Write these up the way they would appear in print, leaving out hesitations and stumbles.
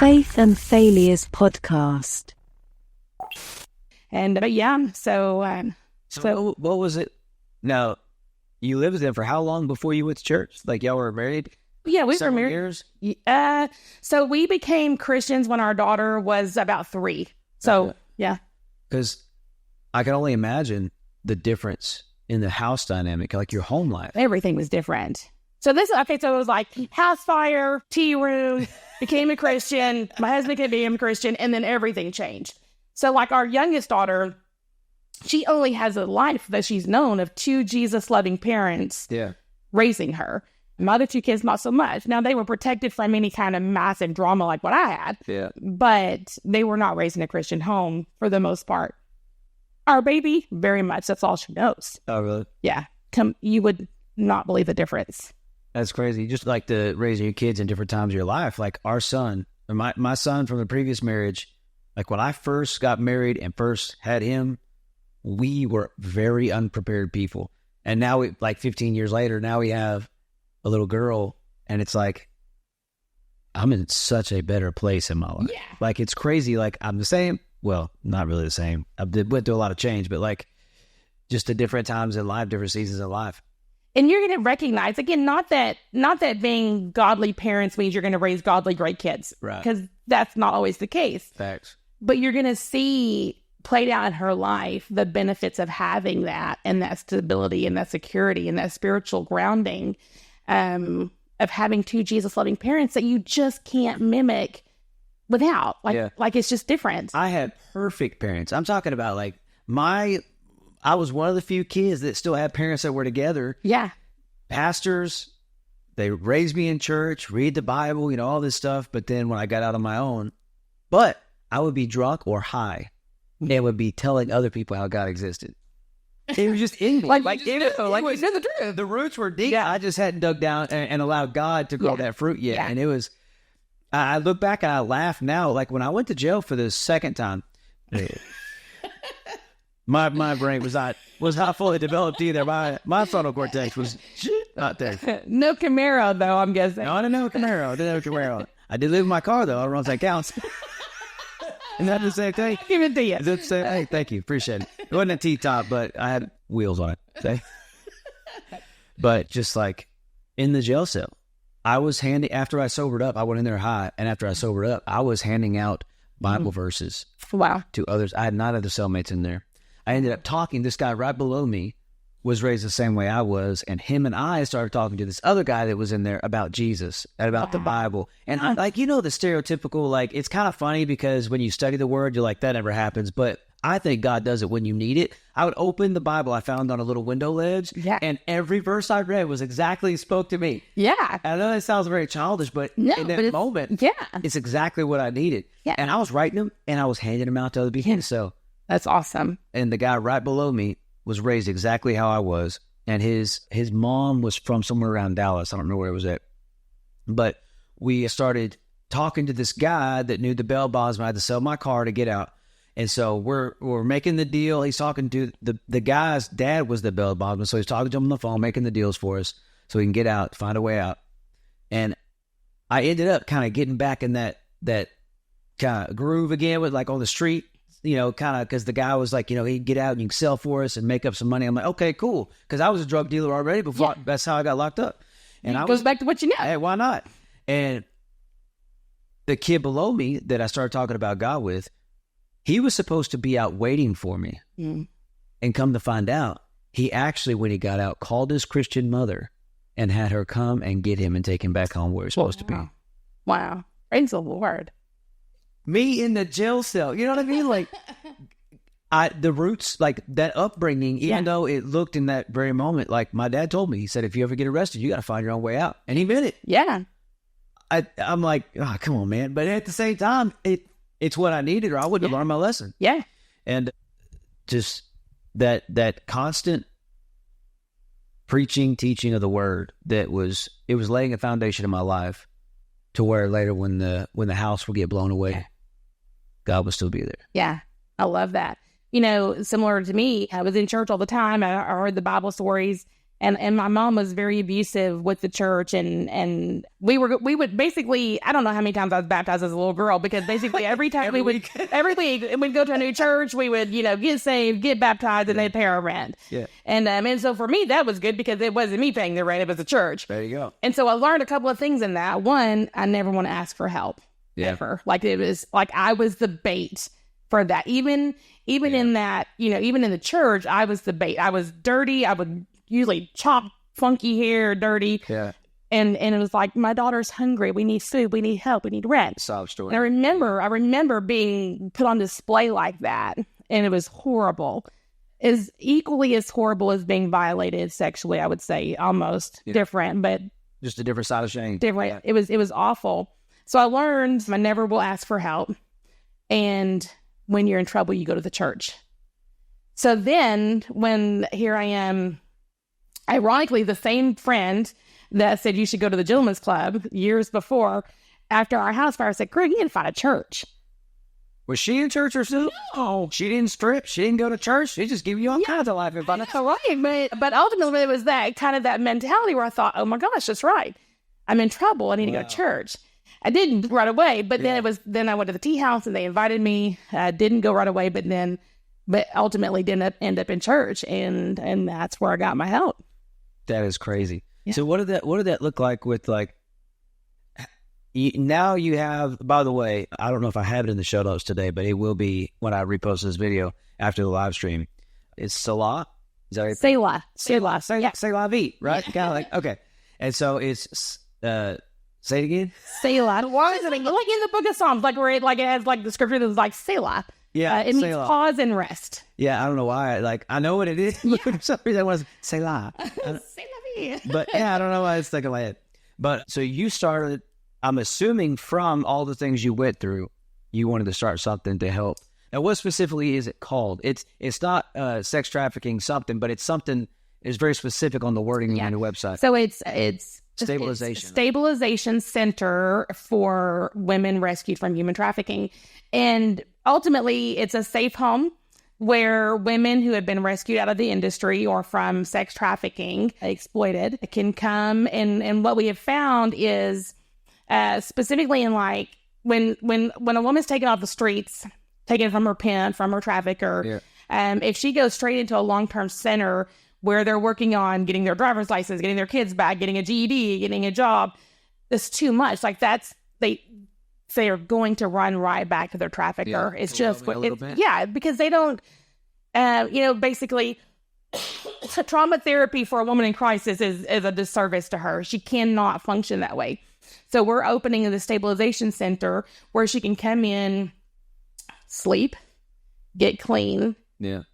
Faith and Failure's podcast. And so what was it? Now, you lived with them for how long before you went to church? Like y'all were married? Yeah, we were married. Years? So we became Christians when our daughter was about 3. So, okay. Yeah. Because I can only imagine the difference in the house dynamic, like your home life. Everything was different. So it was like house fire, tea room, became a Christian. My husband became a Christian, and then everything changed. So like our youngest daughter, she only has a life that she's known of 2 Jesus-loving parents raising her. My other 2 kids, not so much. Now, they were protected from any kind of massive drama like what I had, but they were not raised in a Christian home for the most part. Our baby, very much, that's all she knows. Oh, really? Yeah. You would not believe the difference. That's crazy. Just like the raising your kids in different times of your life. Like our son, or my son from the previous marriage, like when I first got married and first had him, we were very unprepared people. And now, like 15 years later, now we have a little girl, and it's like, I'm in such a better place in my life. Yeah. Like, it's crazy. Like, I'm the same. Well, not really the same. I went through a lot of change, but like just the different times in life, different seasons of life. And you're going to recognize, again, not that being godly parents means you're going to raise godly great kids. Right. Because that's not always the case. Facts. But you're going to see played out in her life the benefits of having that, and that stability and that security and that spiritual grounding of having 2 Jesus-loving parents that you just can't mimic without. Like it's just different. I had perfect parents. I'm talking about like I was one of the few kids that still had parents that were together. Yeah. Pastors, they raised me in church, read the Bible, all this stuff. But then when I got out on my own, but I would be drunk or high and would be telling other people how God existed. It was just in me. The roots were deep. Yeah. I just hadn't dug down and allowed God to grow that fruit yet. Yeah. And it was, I look back and I laugh now. Like when I went to jail for the second time, my brain was not fully developed either. My frontal cortex was not there. No Camaro though, I'm guessing. No, I didn't know Camaro. I did live in my car though. I don't know if that counts. Isn't that the same thing? Give it to you. Hey, thank you. Appreciate it. It wasn't a T-top, but I had wheels on it. Okay? But just like in the jail cell, after I sobered up, I went in there high. And after I sobered up, I was handing out Bible verses to others. I had 9 other cellmates in there. I ended up talking. This guy right below me was raised the same way I was. And him and I started talking to this other guy that was in there about Jesus and about the Bible. And I, the stereotypical, like, it's kind of funny because when you study the word, you're like, that never happens. But I think God does it when you need it. I would open the Bible I found on a little window ledge. Yeah. And every verse I read was exactly spoke to me. Yeah. I know that sounds very childish, but in that moment, it's exactly what I needed. Yeah. And I was writing them and I was handing them out to other people. So that's awesome. And the guy right below me was raised exactly how I was. And his mom was from somewhere around Dallas. I don't know where it was at. But we started talking to this guy that knew the bail bondsman. I had to sell my car to get out. And so we're making the deal. He's talking to the guy's dad was the bail bondsman. So he's talking to him on the phone, making the deals for us so we can get out, find a way out. And I ended up kind of getting back in that kind of groove again with like on the street. Kind of because the guy was like, he'd get out and you can sell for us and make up some money. I'm like, okay, cool. Because I was a drug dealer already before. Yeah. That's how I got locked up. And it goes back to what you know. Hey, why not? And the kid below me that I started talking about God with, he was supposed to be out waiting for me. Mm. And come to find out, he actually, when he got out, called his Christian mother and had her come and get him and take him back home where he's supposed to be. Wow. Praise the Lord. Me in the jail cell, you know what I mean? Like, the roots, like that upbringing, even though it looked in that very moment, like my dad told me, he said, if you ever get arrested, you got to find your own way out. And he meant it. Yeah. I'm like, oh, come on, man. But at the same time, it's what I needed or I wouldn't have learned my lesson. Yeah. And just that constant preaching, teaching of the word it was laying a foundation in my life to where later when the house will get blown away, God will still be there. Yeah, I love that. Similar to me, I was in church all the time. I heard the Bible stories, And my mom was very abusive with the church, and we would basically, I don't know how many times I was baptized as a little girl, because basically every time every week we'd go to a new church, we would, get saved, get baptized, and they'd pay our rent. Yeah. And so for me, that was good, because it wasn't me paying the rent, it was the church. There you go. And so I learned a couple of things in that. One, I never want to ask for help. Yeah. Ever. Like, it was like I was the bait for that. Even in that, even in the church, I was the bait. I was dirty. I would usually chop funky hair, dirty. Yeah. And it was like, my daughter's hungry. We need food. We need help. We need rent. Sob story. And I remember being put on display like that, and it was horrible. Is equally as horrible as being violated sexually, I would say, almost different, but just a different side of shame. Different. Yeah. It was awful. So I learned I never will ask for help. And when you're in trouble, you go to the church. So then when here I am, ironically, the same friend that said you should go to the gentleman's club years before, after our house fire, said, Greg, you need to find a church. Was she in church herself? No. She didn't strip. She didn't go to church. She just gave you all kinds of life advice. That's right. But ultimately, it was that kind of that mentality where I thought, oh my gosh, that's right. I'm in trouble. I need to go to church. I didn't right away, but then I went to the tea house and they invited me. I didn't go right away, but ultimately didn't end up in church, and that's where I got my help. That is crazy. Yeah. So what did that look like with like? Now you have. By the way, I don't know if I have it in the show notes today, but it will be when I repost this video after the live stream. It's Selah. Is that right? Selah. Selah V, right? Kind of like okay. And so it's say it again. Selah. Why is it like in the book of Psalms, like where it has like the scripture that's like Selah. Yeah, it means Selah. pause and rest. Yeah, I don't know why. I know what it is. But for some reason, I was Selah. Selah. But yeah, I don't know why it's stuck in my head. But so you started. I'm assuming from all the things you went through, you wanted to start something to help. Now, what specifically is it called? It's not sex trafficking something, but it's something. It's very specific on the wording on your website. So it's Stabilization. Stabilization Center for Women Rescued from Human Trafficking. And ultimately, it's a safe home where women who have been rescued out of the industry or from sex trafficking, exploited, can come. And what we have found is specifically in like when a woman's taken off the streets, taken from her pen, from her trafficker, if she goes straight into a long-term center where they're working on getting their driver's license, getting their kids back, getting a GED, getting a job, it's too much. Like they are going to run right back to their trafficker. Yeah, it's just, because they don't, basically trauma therapy for a woman in crisis is a disservice to her. She cannot function that way. So we're opening the stabilization center where she can come in, sleep, get clean,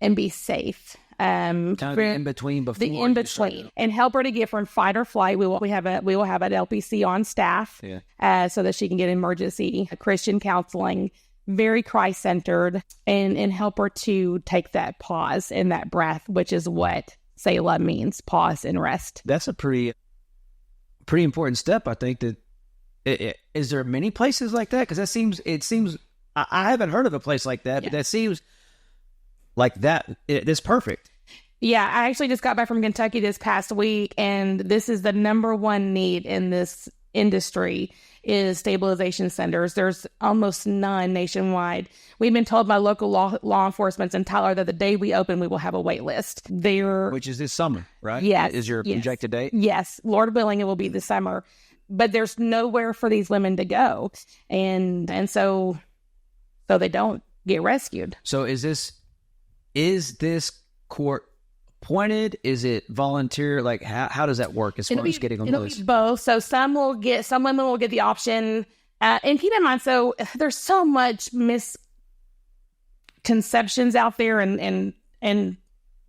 and be safe. Kind of the in between before the in between, and help her to get from fight or flight. We will have an LPC on staff, so that she can get emergency Christian counseling, very Christ centered, and help her to take that pause and that breath, which is what Selah means: pause and rest. That's a pretty important step. I think that is there many places like that, because it seems I haven't heard of a place like that, but that seems like that. It's perfect. Yeah, I actually just got back from Kentucky this past week, and this is the number one need in this industry is stabilization centers. There's almost none nationwide. We've been told by local law enforcement in Tyler that the day we open, we will have a wait list. Which is this summer, right? Yes. Is your projected date? Yes. Lord willing, it will be this summer. But there's nowhere for these women to go. And so they don't get rescued. So is this court appointed? Is it volunteer? Like how does that work as far as getting on the list? It'll be both. So some women will get the option. And keep in mind, so there's so much misconceptions out there and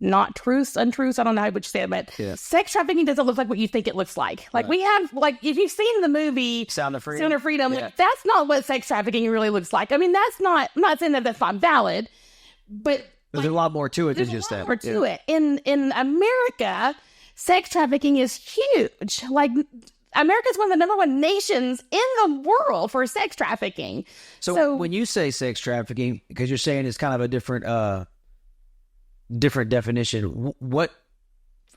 not truths, untruths. I don't know how you say it, but sex trafficking doesn't look like what you think it looks like. Like we have, like if you've seen the movie Sound of Freedom, like, that's not what sex trafficking really looks like. I mean, I'm not saying that that's not valid, but there's a lot more to it than just that. There's a lot more to it. In America, sex trafficking is huge. Like America's one of the number one nations in the world for sex trafficking. So when you say sex trafficking, because you're saying it's kind of a different definition, what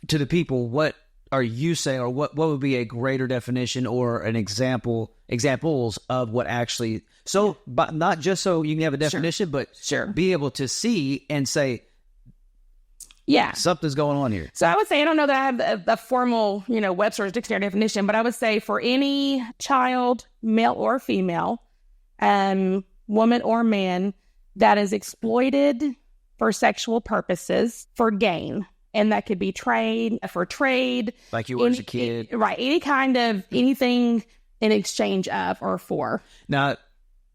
to the people, what are you saying, or what would be a greater definition or an examples of what actually, so, but not just so you can have a definition, but be able to see and say, something's going on here. So I would say, I don't know that I have a formal, Webster's dictionary definition, but I would say for any child, male or female, woman or man, that is exploited for sexual purposes for gain. And that could be trade. Like you were as a kid. Right. Any kind of anything in exchange of or for. Now,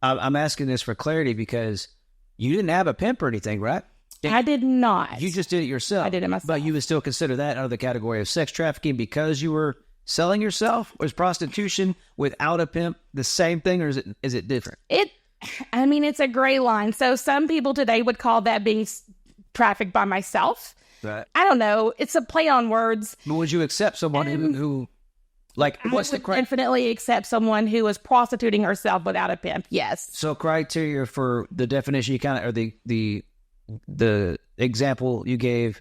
I'm asking this for clarity because you didn't have a pimp or anything, right? I did not. You just did it yourself. I did it myself. But you would still consider that under the category of sex trafficking because you were selling yourself? Or is prostitution without a pimp the same thing, or is it different? It's a gray line. So some people today would call that being trafficked by myself. Right. I don't know. It's a play on words. But would you accept someone who like, what's the criteria? Definitely accept someone who is prostituting herself without a pimp. Yes. So criteria for the definition you kind of, or the example you gave,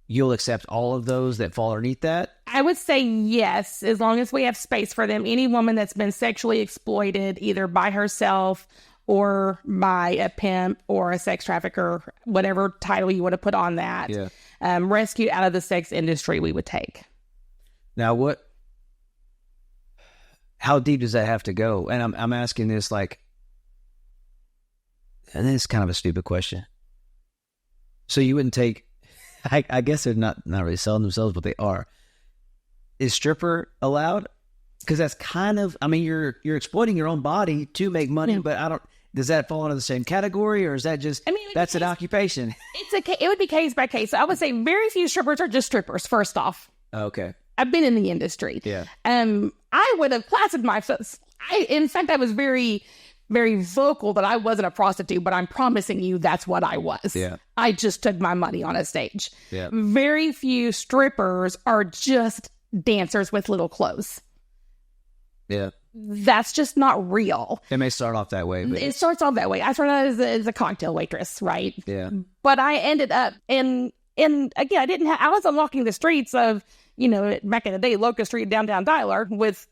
you'll accept all of those that fall underneath that? I would say yes, as long as we have space for them. Any woman that's been sexually exploited either by herself or by a pimp or a sex trafficker, whatever title you want to put on that, rescued out of the sex industry, we would take. Now, how deep does that have to go? And I'm asking this and it's kind of a stupid question. So you wouldn't take, I guess they're not really selling themselves, but they are. Is stripper allowed? Because that's kind of, you're exploiting your own body to make money, but does that fall into the same category, or is that just, that's an occupation? It would be case by case. I would say very few strippers are just strippers, first off. Okay. I've been in the industry. Yeah. I would have classified myself. In fact, I was very, very vocal that I wasn't a prostitute, but I'm promising you that's what I was. Yeah. I just took my money on a stage. Yeah. Very few strippers are just dancers with little clothes. Yeah. That's just not real. It may start off that way. But it starts off that way. I started out as a cocktail waitress, right? Yeah. But I ended up again, I wasn't walking the streets of, back in the day, Locust Street, downtown Tyler with,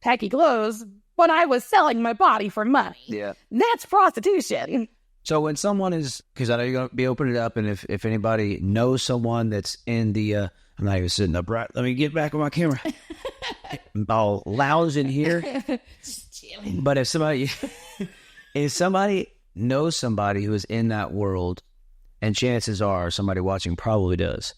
tacky clothes, but I was selling my body for money. Yeah. That's prostitution. So when someone is, because I know you're going to be opening it up, and if anybody knows someone that's in the, I'm not even sitting upright. Let me get back on my camera. I'll lounge in here. But if somebody knows somebody who is in that world, and chances are somebody watching probably does,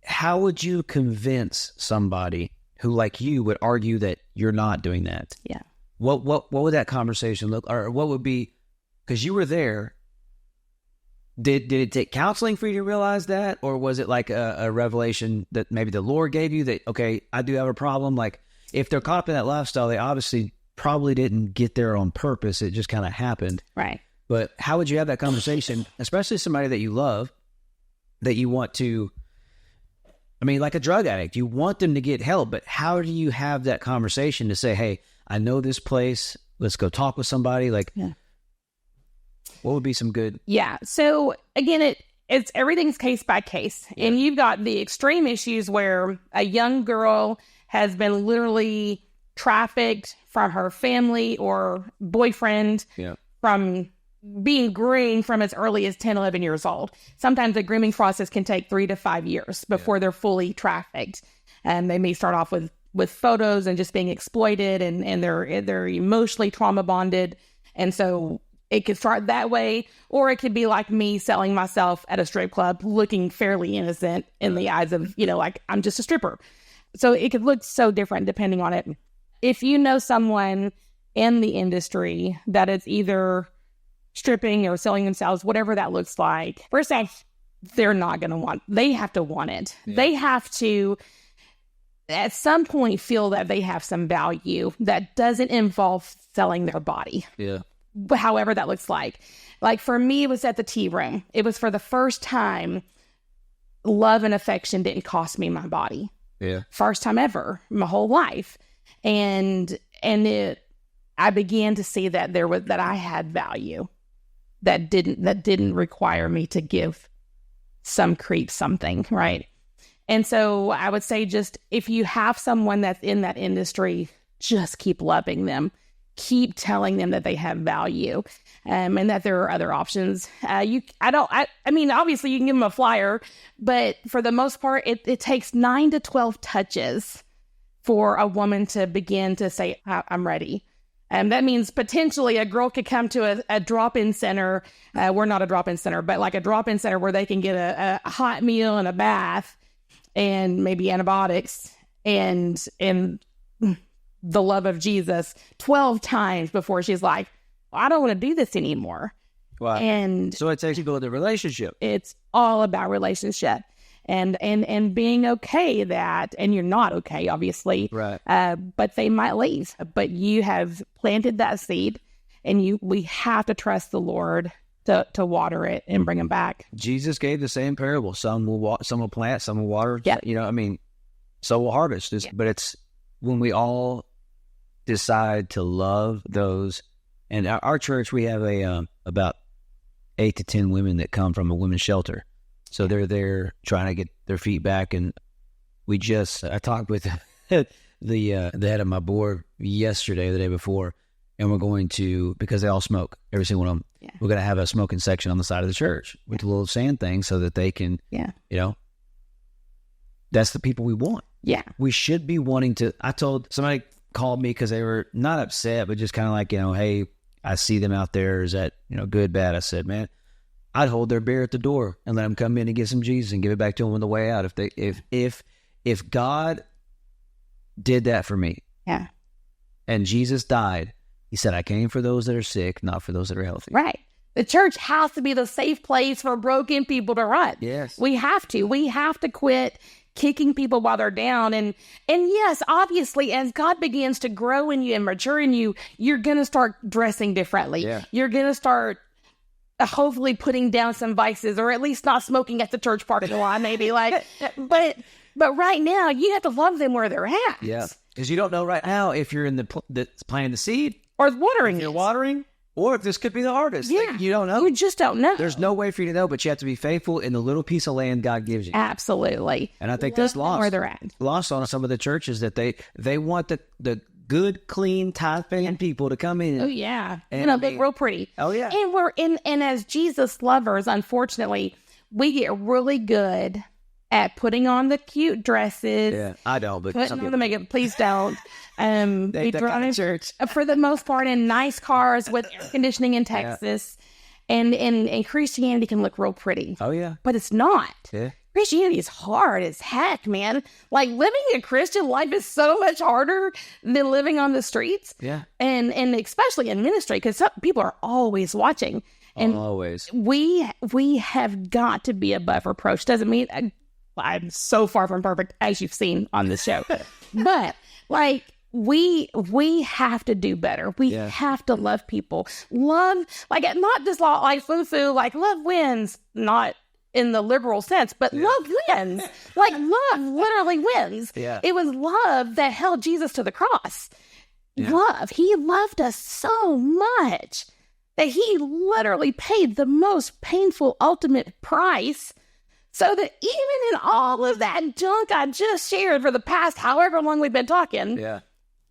how would you convince somebody who, like you, would argue that you're not doing that? Yeah. What would that conversation look, or what would be, because you were there, did it take counseling for you to realize that, or was it like a revelation that maybe the Lord gave you that, okay, I do have a problem? Like, if they're caught up in that lifestyle, they obviously probably didn't get there on purpose. It just kind of happened. Right. But how would you have that conversation, especially somebody that you love, that you want to, like a drug addict, you want them to get help, but how do you have that conversation to say, hey, I know this place, let's go talk with somebody? What would be some good? Yeah. So again, it's everything's case by case. Yeah. And you've got the extreme issues where a young girl has been literally trafficked from her family or boyfriend, from being groomed from as early as 10, 11 years old. Sometimes the grooming process can take 3 to 5 years before they're fully trafficked. And they may start off with photos and just being exploited, and they're emotionally trauma bonded. And so it could start that way, or it could be like me selling myself at a strip club, looking fairly innocent in the eyes of, like I'm just a stripper. So it could look so different depending on it. If you know someone in the industry that is either stripping or selling themselves, whatever that looks like, first off, they're not going to they have to want it. Yeah. They have to, at some point, feel that they have some value that doesn't involve selling their body. Yeah. However that looks like. Like for me, it was at the tea room. It was for the first time love and affection didn't cost me my body. Yeah. First time ever, my whole life. And I began to see that that I had value. that didn't require me to give some creep something, right? And so I would say, just if you have someone that's in that industry, just keep loving them. Keep telling them that they have value, and that there are other options. I mean, obviously you can give them a flyer, but for the most part, it takes 9 to 12 touches for a woman to begin to say, I'm ready. And that means potentially a girl could come to a drop-in center. We're not a drop-in center, but like a drop-in center where they can get a hot meal and a bath and maybe antibiotics and the love of Jesus 12 times before she's like, I don't want to do this anymore. Wow. And so it takes you to build a relationship. It's all about relationship and being okay that, and you're not okay, obviously, right? But they might leave, but you have planted that seed, and we have to trust the Lord to water it and bring them back. Jesus gave the same parable. Some will plant, some will water. Yeah. So will harvest. But it's when we all decide to love those. And our church, we have about 8 to 10 women that come from a women's shelter. So they're there trying to get their feet back. And I talked with the head of my board yesterday, the day before, and we're going to, because they all smoke, every single one of them, we're going to have a smoking section on the side of the church with a little sand thing so that they can, that's the people we want. Yeah. We should be wanting to. I told somebody called me because they were not upset, but just kind of like, hey, I see them out there. Is that, good, bad? I said, man, I'd hold their beer at the door and let them come in and get some Jesus and give it back to them on the way out. If God did that for me, and Jesus died, he said, I came for those that are sick, not for those that are healthy. Right. The church has to be the safe place for broken people to run. Yes. We have to quit kicking people while they're down. And yes, obviously, as God begins to grow in you and mature in you, you're going to start dressing differently. Yeah. You're going to start hopefully putting down some vices, or at least not smoking at the church parking lot, maybe but right now you have to love them where they're at. Yeah. Because you don't know right now if you're in that's planting the seed or watering. If you're watering, or if this could be the harvest. Yeah. You don't know. You just don't know. There's no way for you to know, but you have to be faithful in the little piece of land God gives you. Absolutely. And I think that's lost. Where they're at. Lost on some of the churches that they want the good, clean, tithe-paying people to come in. Oh, yeah. And look real pretty. Oh, yeah. And as Jesus lovers, unfortunately, we get really good at putting on the cute dresses. Yeah, I don't, but putting on the makeup. Please don't. They drive church for the most part in nice cars with air conditioning in Texas, and Christianity can look real pretty. Oh yeah, but it's not. Yeah, Christianity is hard as heck, man. Like living a Christian life is so much harder than living on the streets. Yeah, and especially in ministry, because people are always watching. And always, we have got to be above reproach. Doesn't mean I'm so far from perfect, as you've seen on this show, but like we have to do better. We have to love people. Love, like not just like foo-foo, like love wins, not in the liberal sense, but love wins. Like love literally wins. Yeah. It was love that held Jesus to the cross. Yeah. Love. He loved us so much that he literally paid the most painful ultimate price, so that even in all of that junk I just shared for the past however long we've been talking,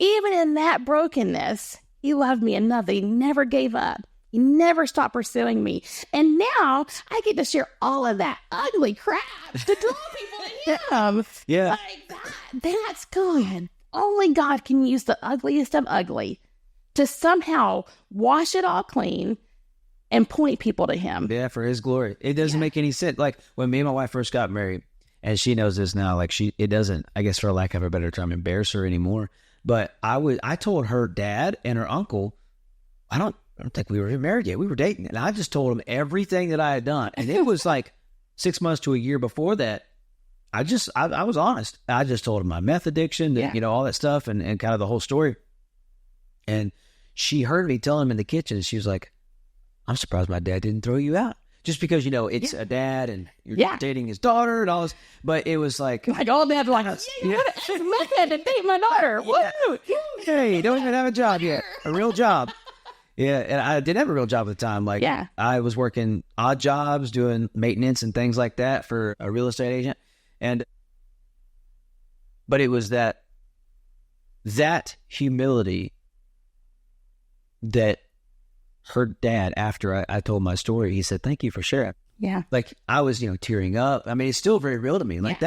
even in that brokenness, he loved me enough that he never gave up. He never stopped pursuing me. And now I get to share all of that ugly crap to draw people to him. Yeah. Like that's good. Only God can use the ugliest of ugly to somehow wash it all clean and point people to him. Yeah, for his glory. It doesn't make any sense. Like when me and my wife first got married, and she knows this now, like it doesn't, I guess for lack of a better term, embarrass her anymore. But I told her dad and her uncle, I don't think we were married yet. We were dating. And I just told them everything that I had done. And it was like 6 months to a year before that. I was honest. I just told them my meth addiction, all that stuff and kind of the whole story. And she heard me telling him in the kitchen, and she was like, I'm surprised my dad didn't throw you out. Just because, it's a dad and you're dating his daughter and all this. But it was like all dads are like, meth to date my daughter. Woo! Hey, don't even have a job yet. A real job. Yeah, and I didn't have a real job at the time. Like, I was working odd jobs, doing maintenance and things like that for a real estate agent. But it was that humility that her dad, after I told my story, he said, "Thank you for sharing." Yeah. Like, I was, tearing up. I mean, it's still very real to me. Like,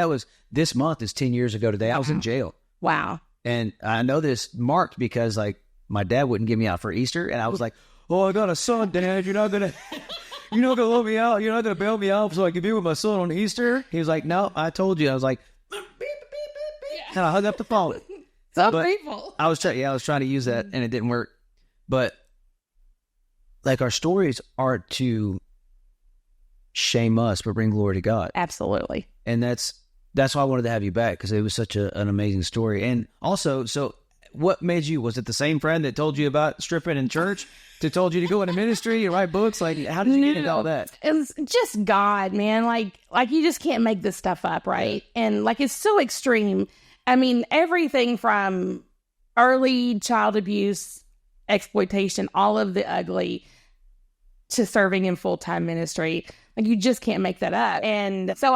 this month is 10 years ago today. I was in jail. Wow. And I know this marked because, like, my dad wouldn't get me out for Easter. And I was like, "Oh, I got a son, Dad. You're not going to let me out. You're not going to bail me out so I can be with my son on Easter?" He was like, "No, I told you." I was like, beep, beep, beep, beep. And I hung up the phone. So grateful. I was trying to use that, and it didn't work. But, like, our stories aren't to shame us, but bring glory to God. Absolutely. And that's why I wanted to have you back, because it was such an amazing story. And also, so what made you, was it the same friend that told you about stripping in church, that told you to go into ministry and write books? Like, how did you get into all that? It's just God, man. Like you just can't make this stuff up, right? And like, it's so extreme. I mean, everything from early child abuse, exploitation, all of the ugly, to serving in full-time ministry. Like, you just can't make that up. And so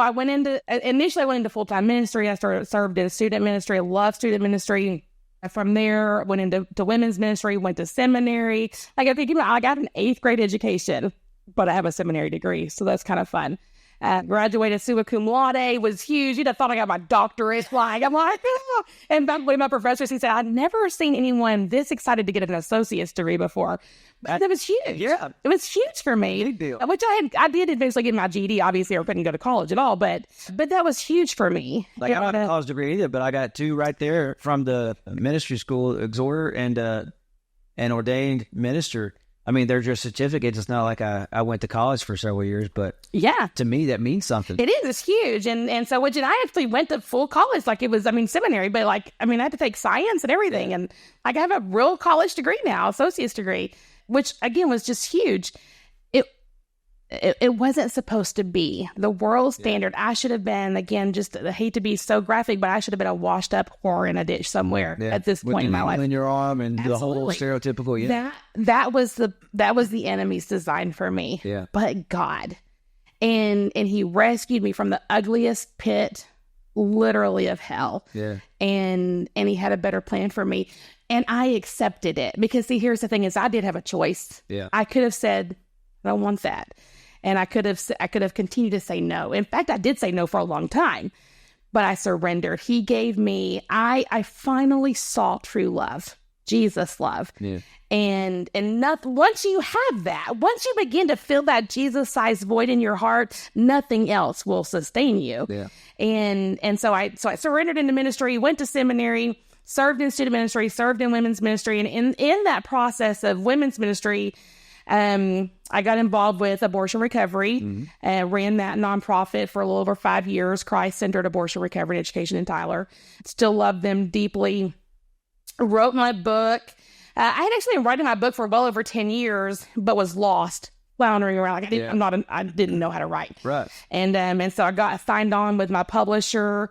initially I went into full-time ministry. I served in student ministry. I love student ministry. From there, went into women's ministry, went to seminary. Like, I got an 8th grade education, but I have a seminary degree. So that's kind of fun. Graduated summa cum laude, was huge. You'd have thought I got my doctorate. Like, I'm like, oh. And back when my professors, he said, "I'd never seen anyone this excited to get an associate's degree before." That was huge. Yeah. It was huge for me. Big deal. Which I did eventually get my GED. Obviously, I couldn't go to college at all, but that was huge for me. Like, I don't have a college degree either, but I got 2 right there from the ministry school, exhorter and ordained minister. I mean, they're just certificates. It's not like I went to college for several years, but to me, that means something. It is. It's huge. And so, I actually went to full college. Like, it was, seminary, but I had to take science and everything. And like, I have a real college degree now, associate's degree, which again was just huge. It wasn't supposed to be the world standard. I should have been, again, just, I hate to be so graphic, but I should have been a washed up whore in a ditch somewhere at this point in my life. In your arm and Absolutely. The whole stereotypical, That was the enemy's design for me. Yeah. But God, and he rescued me from the ugliest pit, literally, of hell. Yeah. And he had a better plan for me, and I accepted it, because see, here's the thing: is I did have a choice. Yeah. I could have said, "I don't want that." And I could have continued to say no. In fact, I did say no for a long time, but I surrendered. He gave me, I finally saw true love, Jesus love. Yeah. And nothing, once you have that, once you begin to feel that Jesus-sized void in your heart, nothing else will sustain you. Yeah. And so I surrendered into ministry, went to seminary, served in student ministry, served in women's ministry. And in that process of women's ministry, I got involved with abortion recovery and ran that nonprofit for a little over 5 years, Christ-Centered Abortion Recovery and Education in Tyler. Still love them deeply. Wrote my book. I had actually been writing my book for well over 10 years, but was lost, floundering around. Like, I didn't know how to write. Right. And so I got signed on with my publisher.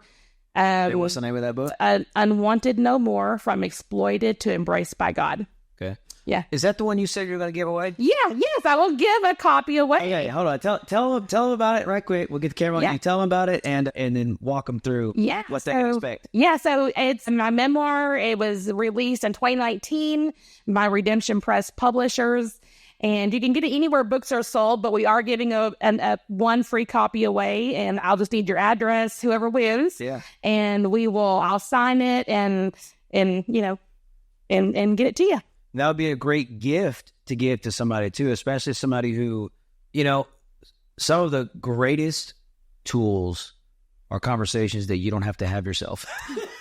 What's the name of that book? Unwanted No More, From Exploited to Embraced by God. Okay. Yeah. Is that the one you said you're going to give away? Yeah. Yes, I will give a copy away. Okay, hold on. Tell them about it right quick. We'll get the camera on you. Tell them about it and then walk them through what they can expect. Yeah, so it's my memoir. It was released in 2019 by Redemption Press Publishers. And you can get it anywhere books are sold, but we are giving a one free copy away, and I'll just need your address, whoever wins. Yeah. And I'll sign it and get it to you. That would be a great gift to give to somebody too, especially somebody who, some of the greatest tools are conversations that you don't have to have yourself.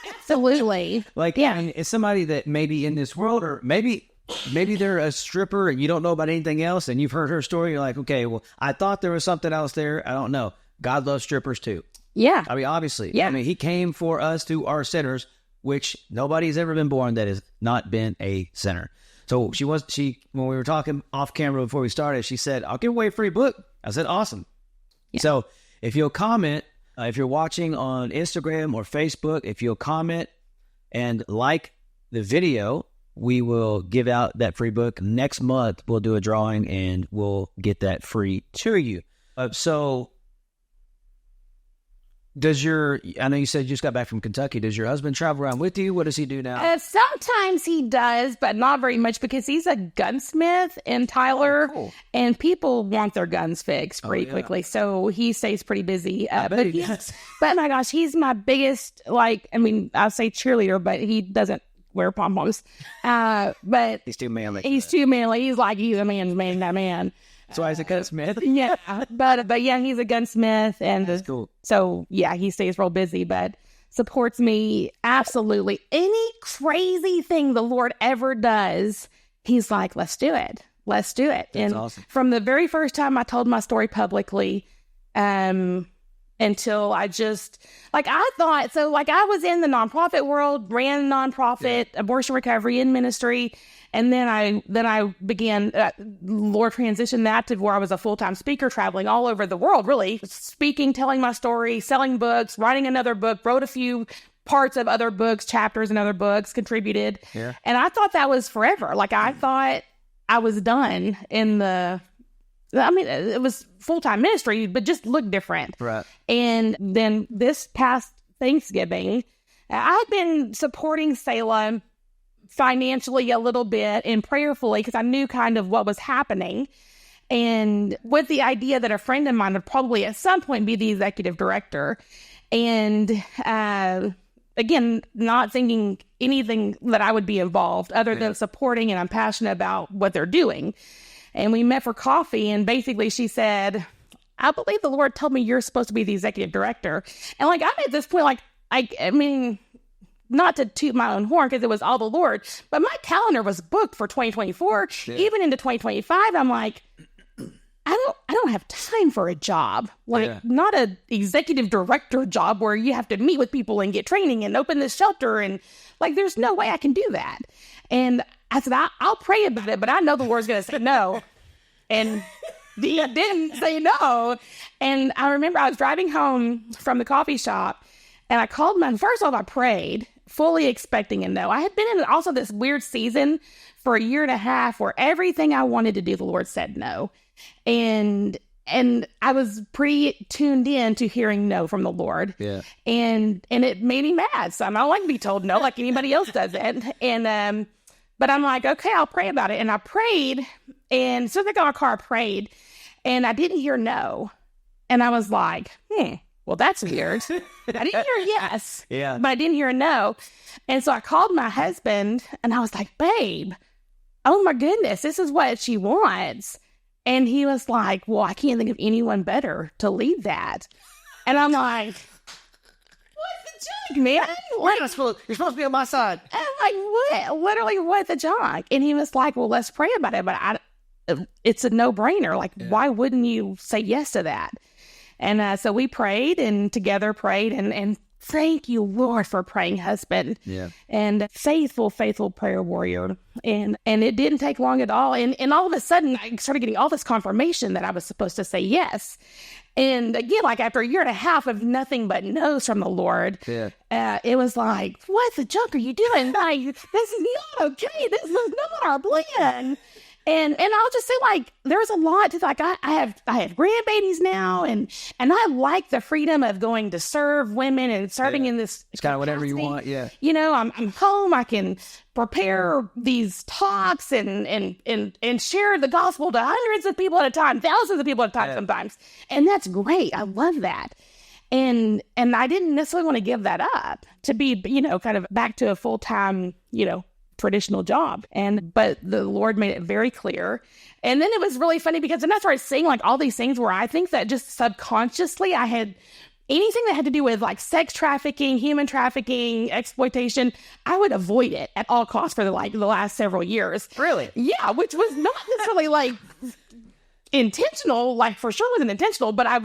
Absolutely. And it's somebody that maybe in this world, or maybe they're a stripper and you don't know about anything else, and you've heard her story. You're like, okay, well, I thought there was something else there. I don't know. God loves strippers too. Yeah. I mean, obviously. Yeah. I mean, he came for us, to our sinners, which nobody's ever been born that has not been a sinner. So when we were talking off camera before we started, she said, "I'll give away a free book." I said, "Awesome." Yeah. So if you'll comment, if you're watching on Instagram or Facebook, if you'll comment and like the video, we will give out that free book. Next month, we'll do a drawing and we'll get that free to you. So I know you said you just got back from Kentucky. Does your husband travel around with you? What does he do now? Sometimes he does, but not very much because he's a gunsmith in Tyler, cool. And people want their guns fixed pretty quickly. So he stays pretty busy. But my gosh, he's my biggest, I'll say cheerleader, but he doesn't wear pom-poms. But he's too manly. He's a man's man, that man. So he's a gunsmith? Yeah. But yeah, he's a gunsmith. And that's cool. So yeah, he stays real busy, but supports me absolutely. Any crazy thing the Lord ever does, he's like, let's do it. Let's do it. That's and awesome. From the very first time I told my story publicly, until I just, I was in the nonprofit world, ran a nonprofit, abortion recovery and ministry. And then I began, Lord transitioned that to where I was a full-time speaker, traveling all over the world, really speaking, telling my story, selling books, writing another book, wrote a few parts of other books, chapters in other books, contributed. Yeah. And I thought that was forever. I thought I was done it was full-time ministry, but just looked different. Right. And then this past Thanksgiving, I've been supporting Salem financially a little bit and prayerfully because I knew kind of what was happening, and with the idea that a friend of mine would probably at some point be the executive director. And again, not thinking anything that I would be involved other than supporting, and I'm passionate about what they're doing. And we met for coffee, and basically she said, I believe the Lord told me you're supposed to be the executive director. And I'm at this point, not to toot my own horn because it was all the Lord, but my calendar was booked for 2024, even into 2025. I'm like, I don't have time for a job, not an executive director job where you have to meet with people and get training and open this shelter. And there's no way I can do that. And I said, I'll pray about it, but I know the Lord's going to say no. And he didn't say no. And I remember I was driving home from the coffee shop, and I called first off, I prayed, fully expecting a no. I had been in also this weird season for a year and a half where everything I wanted to do, the Lord said no. And I was pretty tuned in to hearing no from the Lord. Yeah. And it made me mad. So I don't like to be told no like anybody else does it. And, but I'm like, okay, I'll pray about it. And I prayed, and as soon as I got in my car, I prayed, and I didn't hear no. And I was like, well, that's weird. I didn't hear yes, but I didn't hear a no. And so I called my husband, and I was like, babe, oh my goodness, this is what she wants. And he was like, well, I can't think of anyone better to lead that. And I'm like, what the junk, man? You're supposed to be on my side. I'm like, what? Literally, what the junk? And he was like, well, let's pray about it. But it's a no-brainer. Why wouldn't you say yes to that? And so we prayed, and together prayed, and thank you, Lord, for praying husband. Yeah. And faithful prayer warrior. And it didn't take long at all. And all of a sudden, I started getting all this confirmation that I was supposed to say yes. And again, after a year and a half of nothing but no's from the Lord, it was like, what the junk are you doing? This is not okay. This was not our plan. And I'll just say, there's a lot to I have grandbabies now, and I like the freedom of going to serve women and serving in this. It's kind of whatever you want, yeah. I'm home. I can prepare these talks and share the gospel to hundreds of people at a time, thousands of people at a time sometimes, and that's great. I love that. And I didn't necessarily want to give that up to be, kind of back to a full-time, traditional job. But the Lord made it very clear. And then it was really funny because then I started seeing all these things where I think that just subconsciously I had anything that had to do with sex trafficking, human trafficking, exploitation, I would avoid it at all costs for the last several years. Really? Yeah, which was not necessarily intentional, for sure wasn't intentional, but I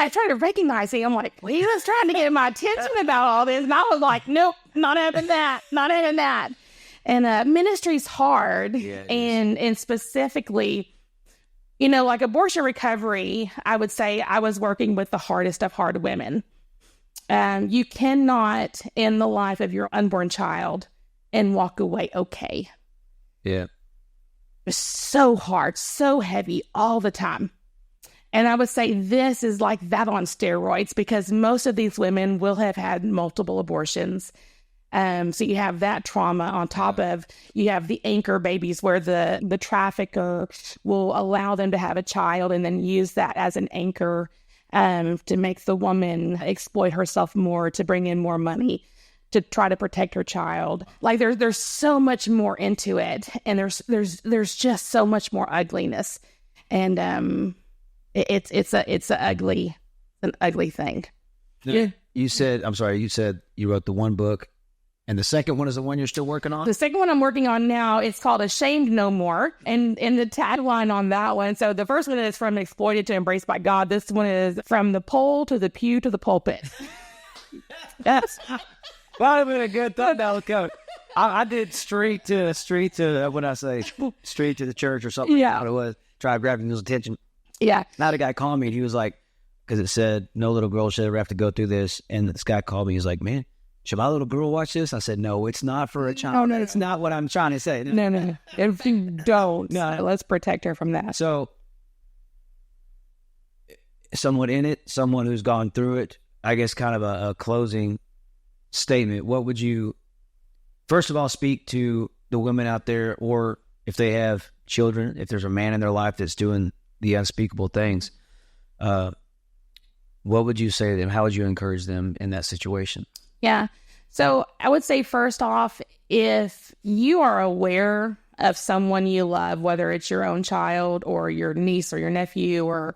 started recognizing, I'm like, well, he was trying to get my attention about all this. And I was like, nope, not having that, not having that. And ministry's hard, and specifically, abortion recovery, I would say I was working with the hardest of hard women. You cannot end the life of your unborn child and walk away okay. Yeah. It's so hard, so heavy all the time. And I would say this is like that on steroids, because most of these women will have had multiple abortions. So you have that trauma on top of, you have the anchor babies where the trafficker will allow them to have a child and then use that as an anchor to make the woman exploit herself more, to bring in more money, to try to protect her child. Like there's so much more into it, and there's just so much more ugliness, and it's an ugly thing. Yeah. You said you wrote the one book, and the second one is the one you're still working on? The second one I'm working on now, it's called Ashamed No More. And the tagline on that one, so the first one is From Exploited to Embraced by God. This one is From the Pole to the Pew to the Pulpit. Yes. Well, that'd been a good thought. That was good. I did street to when I say street to the church or something. Yeah. What it was. Try grabbing his attention. Yeah. Now the guy called me and he was like, because it said no little girl should ever have to go through this. And this guy called me. He's like, man, should my little girl watch this? I said, no, it's not for a child. No, It's not what I'm trying to say. No. If you don't, let's protect her from that. So, someone in it, someone who's gone through it, I guess kind of a closing statement. What would you, first of all, speak to the women out there, or if they have children, if there's a man in their life that's doing the unspeakable things, what would you say to them? How would you encourage them in that situation? Yeah. So I would say, first off, if you are aware of someone you love, whether it's your own child or your niece or your nephew or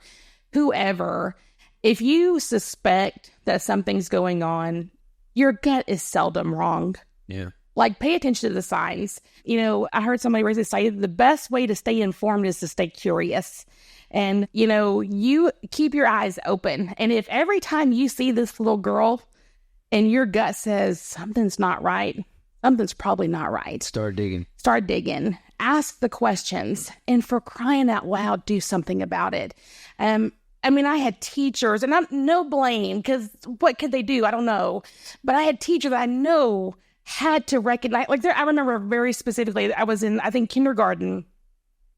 whoever, if you suspect that something's going on, your gut is seldom wrong. Yeah. Like, pay attention to the signs. You know, I heard somebody recently say the best way to stay informed is to stay curious. And, you know, you keep your eyes open. And if every time you see this little girl and your gut says something's not right, something's probably not right. Start digging. Ask the questions. And for crying out loud, do something about it. I mean, I had teachers, and I'm no blame, because what could they do? I don't know. But I had teachers that I know had to recognize, like, I remember very specifically, I was in, I think, kindergarten,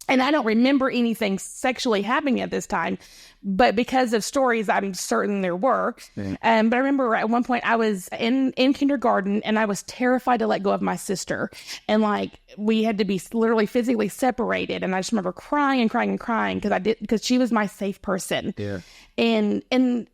and I don't remember anything sexually happening at this time, but because of stories, I'm certain there were. But I remember at one point I was in kindergarten, and I was terrified to let go of my sister. And like, we had to be literally physically separated. And I just remember crying because she was my safe person. Yeah. And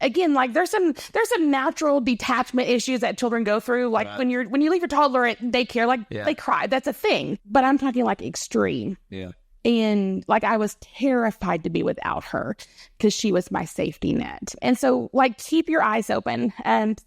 again, like, there's some natural detachment issues that children go through. Like, when you leave your toddler at daycare, like, they cry. That's a thing. But I'm talking like extreme. Yeah. And like, I was terrified to be without her because she was my safety net. And so, like, keep your eyes open and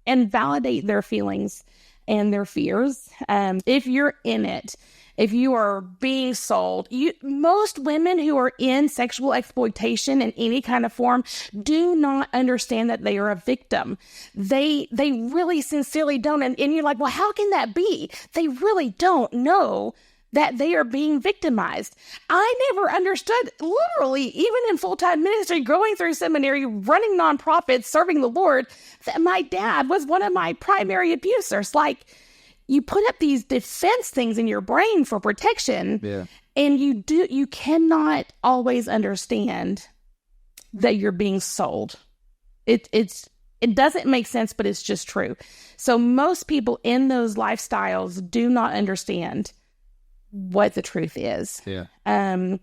validate their feelings and their fears. If you're in it, if you are being sold, most women who are in sexual exploitation in any kind of form do not understand that they are a victim. They really sincerely don't. And you're like, well, how can that be? They really don't know that they are being victimized. I never understood, literally, even in full-time ministry, growing through seminary, running nonprofits, serving the Lord, that my dad was one of my primary abusers. Like, you put up these defense things in your brain for protection, and you cannot always understand that you're being sold. It doesn't make sense, but it's just true. So most people in those lifestyles do not understand what the truth is. Yeah. And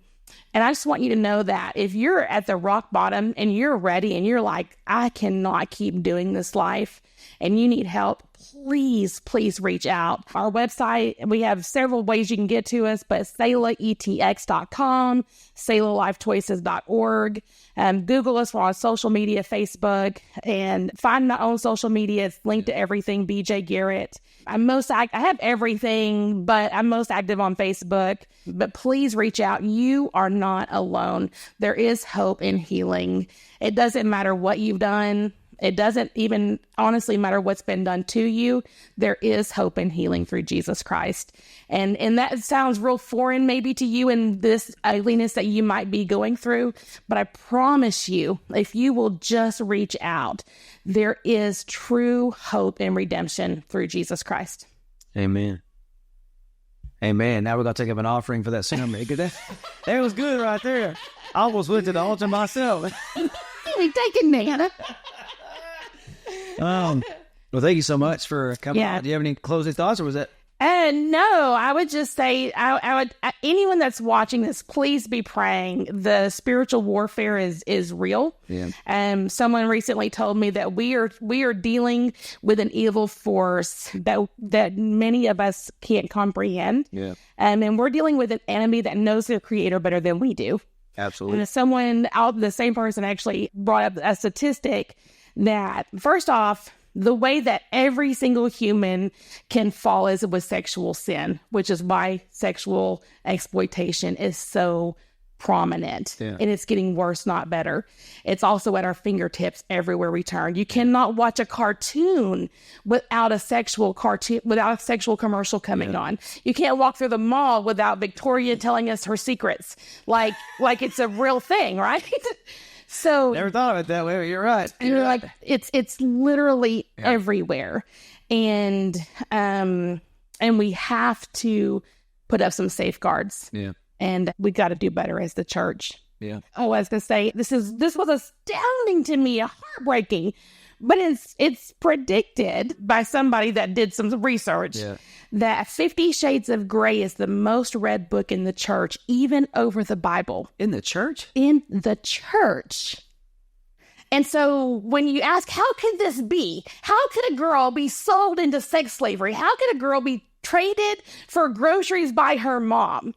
I just want you to know that if you're at the rock bottom and you're ready and you're like, I cannot keep doing this life, and you need help, please reach out. Our website, we have several ways you can get to us, but SelahETX.com, SelahLifeChoices.org. Google us. We're on social media, Facebook, and find my own social media. It's linked to everything, BJ Garrett. I have everything, but I'm most active on Facebook. But please reach out. You are not alone. There is hope and healing. It doesn't matter what you've done. It doesn't even honestly matter what's been done to you. There is hope and healing through Jesus Christ. And that sounds real foreign maybe to you in this ugliness that you might be going through. But I promise you, if you will just reach out, there is true hope and redemption through Jesus Christ. Amen. Amen. Now we're going to take up an offering for that sermon. That was good right there. I almost went to the altar myself. We taking Nana. Well, thank you so much for coming. Yeah. Do you have any closing thoughts, or was that? No, I would just say, I would, anyone that's watching this, please be praying. The spiritual warfare is real. Yeah. Someone recently told me that we are dealing with an evil force that many of us can't comprehend. Yeah. And we're dealing with an enemy that knows their creator better than we do. Absolutely. And the same person actually brought up a statistic that, first off, the way that every single human can fall is with sexual sin, which is why sexual exploitation is so prominent. Yeah. And it's getting worse, not better. It's also at our fingertips everywhere we turn. You cannot watch a cartoon without a sexual commercial coming on. You can't walk through the mall without Victoria telling us her secrets. Like it's a real thing, right? So Never thought of it that way, but you're right. And you're like, it's literally everywhere. And we have to put up some safeguards. Yeah. And we got to do better as the church. Yeah. Oh, I was going to say, this was astounding to me, heartbreaking, but it's predicted by somebody that did some research that 50 Shades of Grey is the most read book in the church, even over the Bible. In the church? In the church. And so when you ask, how could this be? How could a girl be sold into sex slavery? How could a girl be traded for groceries by her mom?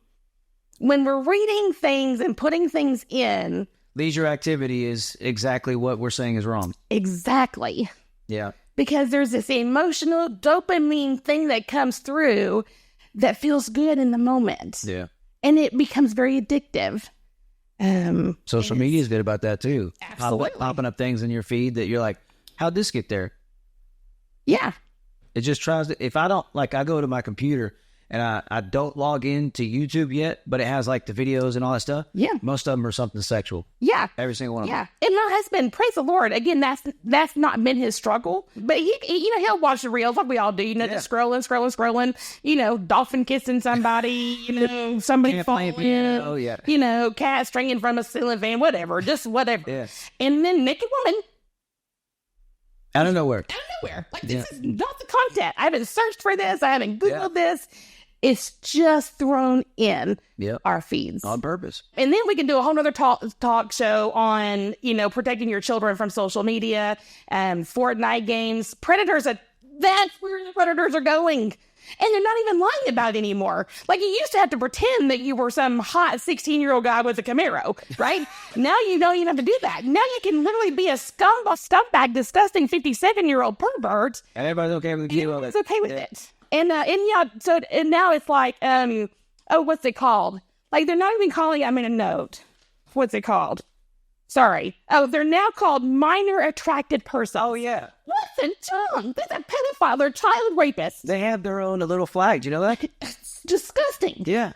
When we're reading things and putting things in, leisure activity is exactly what we're saying is wrong. Exactly. Yeah. Because there's this emotional dopamine thing that comes through that feels good in the moment. Yeah. And it becomes very addictive. Social media is good about that too. Absolutely. Popping up things in your feed that you're like, how'd this get there? Yeah. It just tries to, if I don't, like, I go to my computer and I don't log into YouTube yet, but it has like the videos and all that stuff. Yeah. Most of them are something sexual. Yeah. Every single one of them. Yeah. And my husband, praise the Lord. Again, that's not been his struggle, but he'll watch the reels like we all do, just scrolling, dolphin kissing somebody, somebody falling, cat stringing from a ceiling fan, whatever, just whatever. Yeah. And then naked woman. Out of nowhere. Like, this is not the content. I haven't searched for this. I haven't Googled this. It's just thrown in our feeds. On purpose. And then we can do a whole nother talk show on, protecting your children from social media and Fortnite games. That's where the predators are going. And they're not even lying about it anymore. Like, you used to have to pretend that you were some hot 16-year-old guy with a Camaro, right? Now you don't even have to do that. Now you can literally be a scumbag, disgusting 57-year-old pervert. And everybody's okay with it. Everybody's okay with it. And now it's like, what's it called? Like, they're not even calling, I made a note. What's it called? Sorry. Oh, they're now called minor attracted persons. Oh, yeah. Listen to them. They're a pedophile. They're child rapists. They have their own little flag. Do you know that? It's disgusting. Yeah.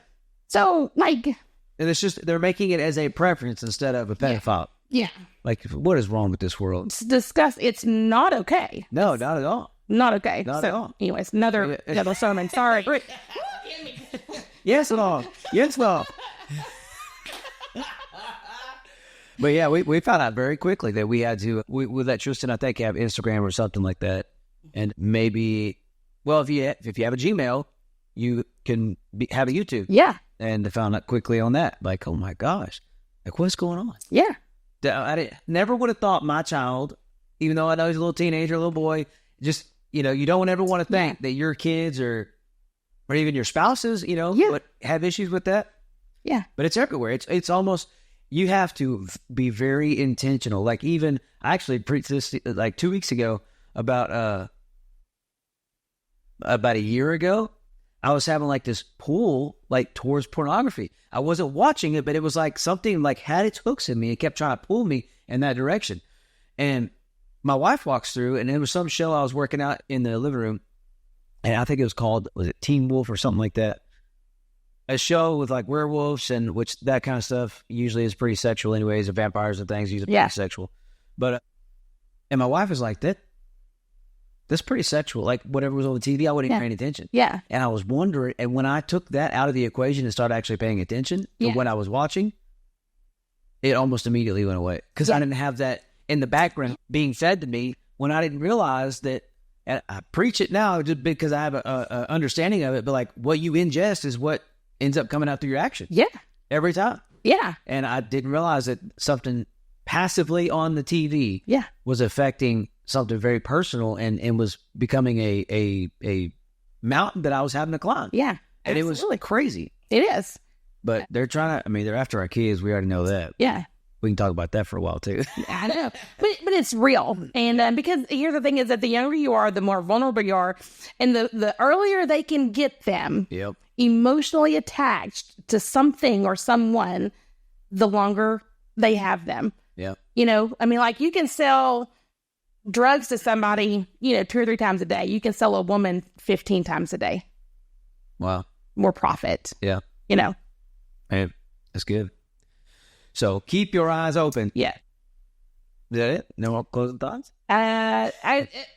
So, like... And it's just, they're making it as a preference instead of a pedophile. Yeah. Like, what is wrong with this world? It's disgusting. It's not okay. No, not at all. Not okay. Not at all. Anyways, another sermon. Sorry. Yes, Lord. Yes, Lord. But yeah, we found out very quickly that we had to, we let Tristan, I think, have Instagram or something like that. And maybe, well, if you have a Gmail, you can have a YouTube. Yeah. And I found out quickly on that. Like, oh my gosh. Like, what's going on? Yeah. I never would have thought my child, even though I know he's a little teenager, a little boy, just, you don't ever want to think that your kids or even your spouses, would have issues with that. Yeah. But it's everywhere. It's almost... You have to be very intentional. Like, even I actually preached this like 2 weeks ago about a year ago. I was having like this pull like towards pornography. I wasn't watching it, but it was like something like had its hooks in me. It kept trying to pull me in that direction. And my wife walks through, and it was some show I was working out in the living room, and I think it was it Teen Wolf or something like that? A show with like werewolves and which that kind of stuff usually is pretty sexual anyways, and vampires and things usually pretty sexual. But and my wife is like, That's pretty sexual. Like whatever was on the TV, I wasn't even paying attention. Yeah. And I was wondering, and when I took that out of the equation and started actually paying attention to what I was watching, it almost immediately went away. Because I didn't have that in the background being fed to me when I didn't realize that. And I preach it now just because I have a understanding of it, but like what you ingest is what ends up coming out through your action. Yeah. Every time. Yeah. And I didn't realize that something passively on the TV was affecting something very personal and was becoming a mountain that I was having to climb. Yeah. And it was really crazy. It is. But they're trying to, I mean, they're after our kids. We already know that. Yeah. We can talk about that for a while too. I know. But it's real. And because here's the thing is that the younger you are, the more vulnerable you are. And the earlier they can get them emotionally attached to something or someone, the longer they have them. Yeah. You know, I mean, like you can sell drugs to somebody, 2 or 3 times a day. You can sell a woman 15 times a day. Wow. More profit. Yeah. You know. Hey, that's good. So keep your eyes open. Yeah. Is that it? No more closing thoughts?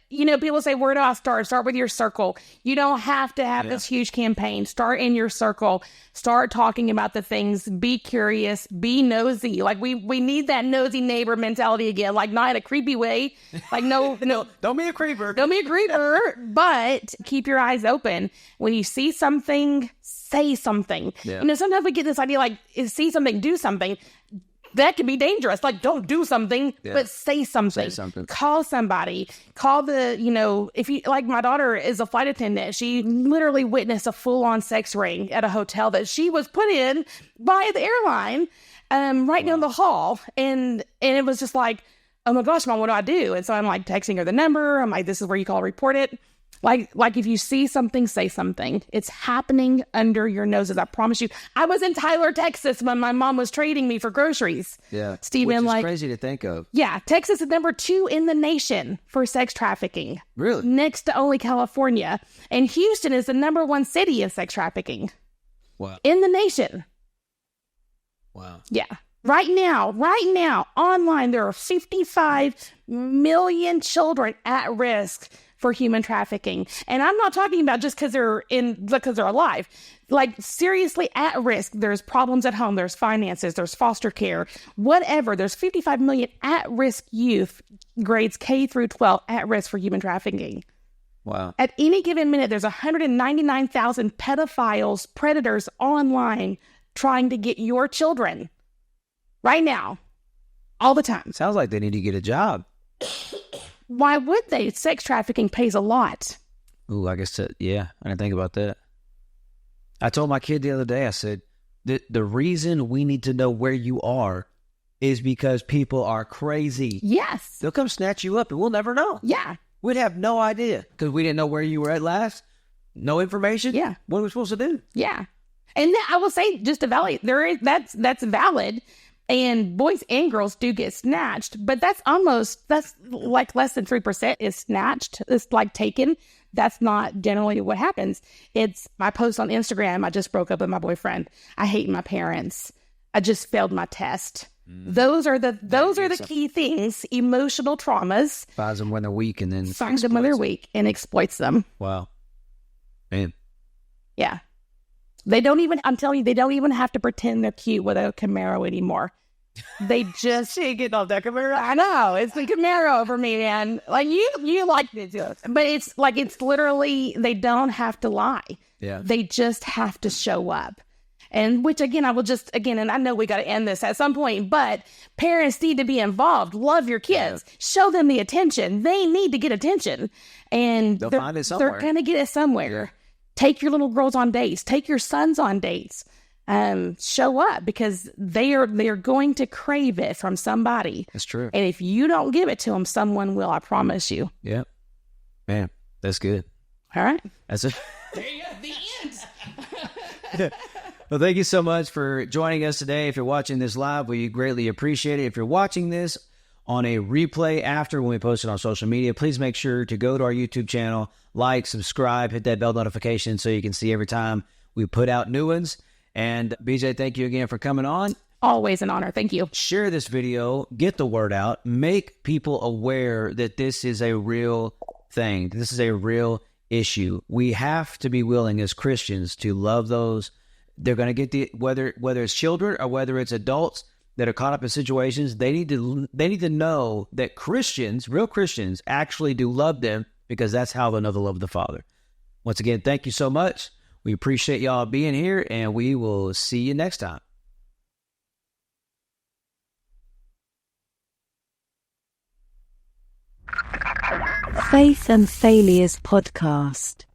People say, where do I start? Start with your circle. You don't have to have this huge campaign. Start in your circle. Start talking about the things. Be curious. Be nosy. Like we need that nosy neighbor mentality again. Like not in a creepy way. Like no. Don't be a creeper. Don't be a creeper. But keep your eyes open. When you see something, say something. Yeah. Sometimes we get this idea like, see something, do something. That can be dangerous. Like, don't do something, but say something. Say something. Call somebody. Call if you, like my daughter is a flight attendant. She literally witnessed a full-on sex ring at a hotel that she was put in by the airline right down the hall. And it was just like, oh my gosh, Mom, what do I do? And so I'm like texting her the number. I'm like, this is where you call, report it. Like if you see something, say something. It's happening under your noses. I promise you. I was in Tyler, Texas when my mom was trading me for groceries. Yeah. Stephen, which is crazy to think of. Yeah. Texas is number 2 in the nation for sex trafficking. Really? Next to only California. And Houston is the number 1 city in sex trafficking. Wow. In the nation. Wow. Yeah. Right now, online, there are 55 million children at risk for human trafficking. And I'm not talking about just because they're alive. Like seriously at risk. There's problems at home. There's finances. There's foster care. Whatever. There's 55 million at-risk youth, grades K through 12, at risk for human trafficking. Wow. At any given minute, there's 199,000 pedophiles, predators online trying to get your children. Right now. All the time. Sounds like they need to get a job. Why would they? Sex trafficking pays a lot. Ooh, I guess I didn't think about that. I told my kid the other day, I said, the reason we need to know where you are is because people are crazy. Yes. They'll come snatch you up and we'll never know. Yeah. We'd have no idea because we didn't know where you were at last. No information. Yeah. What are we supposed to do? Yeah. And I will say, just to validate, that's valid. And boys and girls do get snatched, but that's like less than 3% is snatched. It's like taken. That's not generally what happens. It's my post on Instagram. I just broke up with my boyfriend. I hate my parents. I just failed my test. Those are the key things. Emotional traumas. Finds them when they're weak and then finds them when they're weak and exploits them. Wow. Man. Yeah. I'm telling you, they don't even have to pretend they're cute with a Camaro anymore. They just... She ain't getting off that Camaro. I know. It's the Camaro for me, man. Like, you like it too. But it's literally, they don't have to lie. Yeah. They just have to show up. And which, again, and I know we got to end this at some point, but parents need to be involved. Love your kids. Yeah. Show them the attention. They need to get attention. And they'll find it somewhere. They're going to get it somewhere. Yeah. Take your little girls on dates. Take your sons on dates. Show up because they are going to crave it from somebody. That's true. And if you don't give it to them, someone will. I promise you. Yeah, man, that's good. All right, that's it. There you go. The end. Well, thank you so much for joining us today. If you're watching this live, we greatly appreciate it. If you're watching this on a replay after when we post it on social media, please make sure to go to our YouTube channel, like, subscribe, hit that bell notification so you can see every time we put out new ones. And BJ, thank you again for coming on. Always an honor. Thank you. Share this video, get the word out, make people aware that this is a real thing. This is a real issue. We have to be willing as Christians to love those. They're going to get whether it's children or whether it's adults that are caught up in situations. They need to know that Christians, real Christians, actually do love them, because that's how they'll know the love of the Father. Once again, thank you so much. We appreciate y'all being here, and we will see you next time. Faith and Failures Podcast.